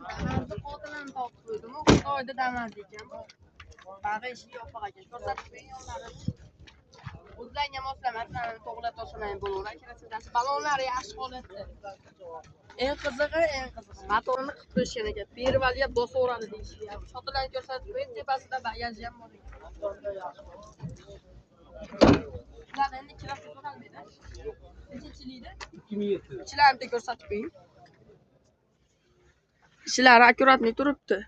Damanzi qotilini topib qo'ydim. Xitoyda Damanzi ekan. Bag'i eshik yopiq ekan. Ko'rsatib qo'ying yo'llarini. O'zlariga moslamasdan to'g'rato'smay bo'laveradi. Kirasiz. Balonlari yaxshi holatda. Eng qizig'i, motorini qilib qo'yishgan ekan. Pervalga bosaveradi deyishgan. Sotilarni ko'rsatib qo'ying, tepasida bagaji ham bor ekan. Ularni endi kirasiz so'ralmaydi. Nechichilikda? 2007. Ichilarini ko'rsatib qo'ying. Ishlari akkuratni turibdi.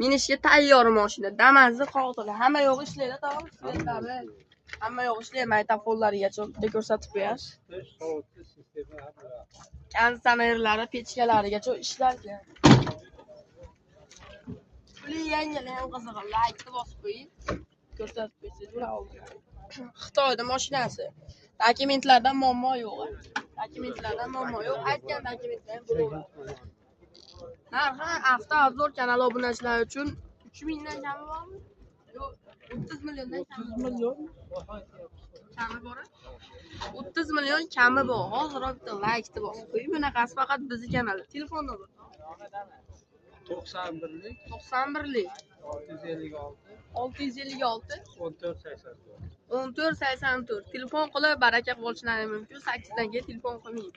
Minishga tayyor mashina. Damanzi qotili. Hamma yo'g'i ishlaydi, tog'am. Svetlari. Hamma yo'g'i ishlaydi. Maytafonlarigacha ko'rsatib qo'yasiz. Konditsionerlari, pechkalarigacha ishlarkan. Puli yangilar ham qizig'i. Like bosib qo'ying. Ko'rsatib qo'ysangiz bo'ladi. Xitoyda mashinasi. Dokumentlardan muammo yo'q. Aytgan dokumentlar ham bo'laveradi. Narxi avtoobzor kanali obunachilari uchun 3000 dan kami bormi? Yo'q, 30 milliondan kami. 30 million kami bor. 30 million kami bor. Hozir bitta like bosib qo'ying. Bunaqasi faqat bizning kanalda. Telefon nomeri 91lik 656 1484. Telefon qilib baraka bo'lishlari mumkin. 8 dan keyin telefon qilmaymiz.